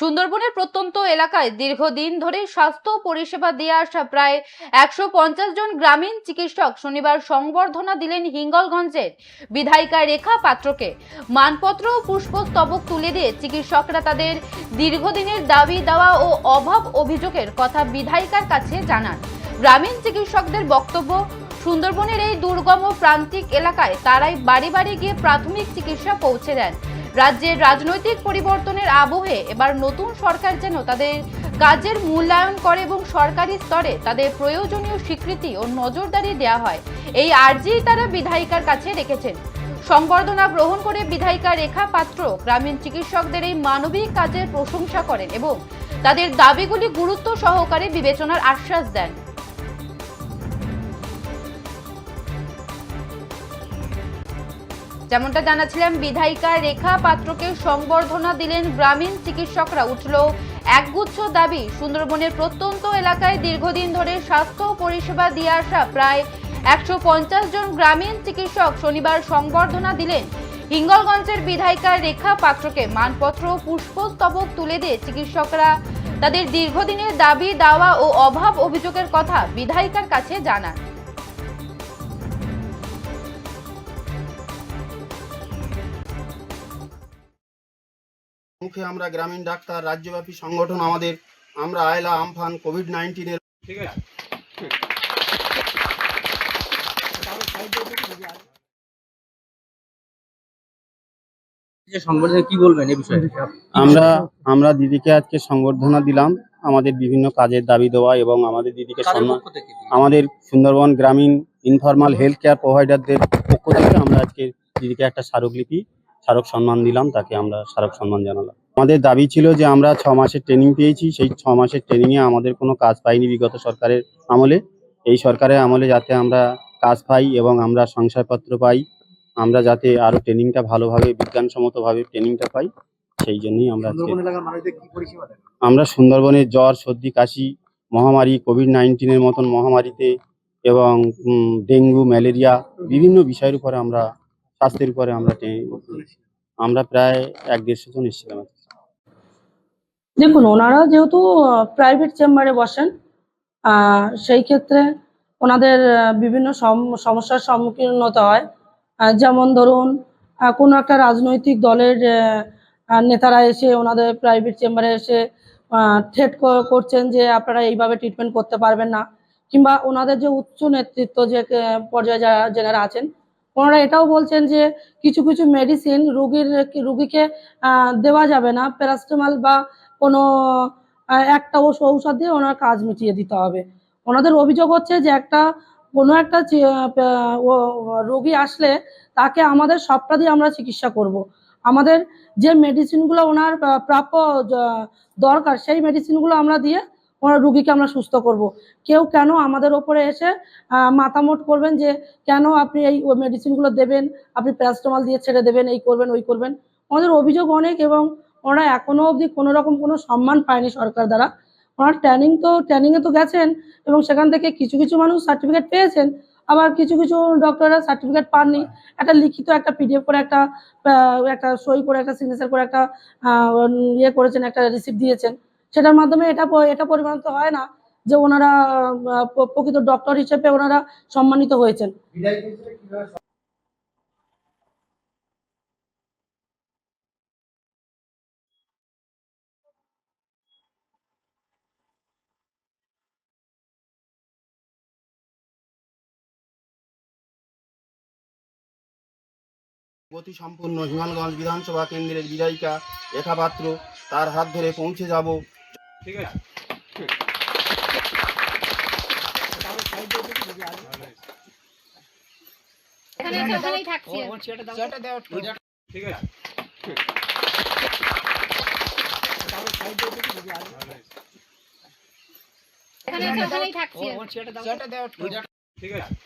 সুন্দরবনের প্রত্যন্ত এলাকায় দীর্ঘদিন ধরে স্বাস্থ্য পরিষেবা দিয়ে আসা প্রায় 150 জন গ্রামীণ চিকিৎসক শনিবার সংবর্ধনা দিলেন হিঙ্গলগঞ্জের বিধায়িকা রেখা পাত্রকে। মানপত্র ও পুষ্পস্তবক তুলে দিয়ে চিকিৎসকরা তাদের দীর্ঘদিনের দাবি দেওয়া ও অভাব অভিযোগের কথা বিধায়িকার কাছে জানান। গ্রামীণ চিকিৎসকদের বক্তব্য, সুন্দরবনের এই দুর্গম প্রান্তিক এলাকায় তারাই বাড়ি বাড়ি গিয়ে প্রাথমিক চিকিৎসা পৌঁছে দেন। রাজ্যের রাজনৈতিক পরিবর্তনের আবহে এবার নতুন সরকার যেন তাদের কাজের মূল্যায়ন করে এবং সরকারি স্তরে তাদের প্রয়োজনীয় স্বীকৃতি ও নজরদারি দেওয়া হয়, এই আর্জি তারা বিধায়িকার কাছে রেখেছেন। সংবর্ধনা গ্রহণ করে বিধায়িকা রেখা পাত্র গ্রামীণ চিকিৎসকদের এই মানবিক কাজের প্রশংসা করেন এবং তাদের দাবিগুলি গুরুত্ব সহকারে বিবেচনার আশ্বাস দেন। যেমনটা জানাচ্ছিলাম, বিধায়িকা রেখা পাত্রকে সংবর্ধনা দিলেন গ্রামীণ চিকিৎসকরা। উঠল একগুচ্ছ দাবি। সুন্দরবনের প্রত্যন্ত এলাকায় দীর্ঘদিন ধরে স্বাস্থ্য পরিষেবা দিয়ে আসা প্রায় 150 জন গ্রামীণ চিকিৎসক শনিবার সংবর্ধনা দিলেন হিঙ্গলগঞ্জের বিধায়িকা রেখা পাত্রকে। মানপত্র ও পুষ্পস্তবক তুলে দিয়ে চিকিৎসকরা তাদের দীর্ঘদিনের দাবি দেওয়া ও অভাব অভিযোগের কথা বিধায়িকার কাছে জানান। মুখে আমরা গ্রামীণ ডাক্তার রাজ্যব্যাপী সংগঠন আমাদের, আমরা আয়লা আমফান কোভিড-19 এর ঠিক আছে। কি বলবেন এই বিষয়ে? আমরা দিদিকে আজকে সংবর্ধনা দিলাম আমাদের বিভিন্ন কাজের দাবি দেওয়া এবং আমাদের দিদিকে সম্মান, আমাদের সুন্দরবন গ্রামীণ ইনফরমাল হেলথ কেয়ার প্রোভাইডারদের পক্ষ থেকে আমরা আজকে দিদিকে একটা স্মারকলিপি স্মারক সম্মান দিলাম, তাকে আমরা স্মারক সম্মান জানালাম। আমাদের দাবি ছিল যে আমরা 6 মাসের ট্রেনিং পেয়েছি, সেই 6 মাসের ট্রেনিংয়ে আমাদের কোনো কাজ পাইনি বিগত সরকারের আমলে। এই সরকারের আমলে যাতে আমরা কাজ পাই এবং আমরা শংসাপত্র পাই, আমরা যাতে আরো ট্রেনিংটা ভালোভাবে বিজ্ঞানসম্মতভাবে ট্রেনিংটা পাই, সেই জন্যই আমরা সুন্দরবনের জ্বর, সর্দি, কাশি মহামারী, কোভিড-19 এর মতন মহামারীতে এবং ডেঙ্গু, ম্যালেরিয়া বিভিন্ন বিষয়ের উপরে আমরা স্বাস্থ্যের উপরে আমরা প্রায় 1-150 জন এসেছিলাম। দেখুন, ওনারা যেহেতু প্রাইভেট চেম্বারে বসেন, সেই ক্ষেত্রে ওনাদের বিভিন্ন সমস্যার সম্মুখীন হতে হয়। যেমন ধরুন, কোনো একটা রাজনৈতিক দলের নেতারা এসে ওনাদের প্রাইভেট চেম্বারে এসে থ্রেট করছেন যে আপনারা এইভাবে ট্রিটমেন্ট করতে পারবেন না, কিংবা ওনাদের যে উচ্চ নেতৃত্ব যে পর্যায়ে যারা আছেন, ওনারা এটাও বলছেন যে কিছু কিছু মেডিসিন রুগীকে দেওয়া যাবে না, প্যারাসিটামল বা কোনো একটা ঔষধ দিয়ে ওনার কাজ মিটিয়ে দিতে হবে। ওনাদের অভিযোগ হচ্ছে যে কোনো একটা রোগী আসলে তাকে আমাদের সবটা দিয়ে আমরা চিকিৎসা করব। আমাদের যে মেডিসিনগুলো ওনার প্রাপ্য দরকার, সেই মেডিসিনগুলো আমরা দিয়ে ওনার রুগীকে আমরা সুস্থ করব। কেউ কেন আমাদের ওপরে এসে মাথামোট করবেন যে কেন আপনি এই মেডিসিনগুলো দেবেন, আপনি প্যারাসিটামল দিয়ে ছেড়ে দেবেন, এই করবেন ওই করবেন। আমাদের অভিযোগ অনেক, এবং ওনারা এখনো অবধি কোনো রকম কোনো সম্মান পায়নি সরকার দ্বারা। ওনার ট্রেনিংয়ে তো গেছেন এবং সেখান থেকে কিছু কিছু মানুষ সার্টিফিকেট পেয়েছেন, আবার কিছু কিছু ডক্টররা সার্টিফিকেট পাননি। একটা লিখিত একটা পিডিএফ করে একটা সই করে একটা সিগনেচার করে একটা ইয়ে করেছেন, একটা রিসিপ্ট দিয়েছেন। সেটার মাধ্যমে এটা পরিমাণিত হয় না যে ওনারা প্রকৃত ডক্টর হিসেবে ওনারা সম্মানিত হয়েছেন। গতি সম্পূর্ণ হিঙ্গলগঞ্জ বিধানসভা কেন্দ্রের বিধায়িকা রেখা পাত্র, তার হাত ধরে পৌঁছে যাব। ঠিক আছে। ঠিক আছে।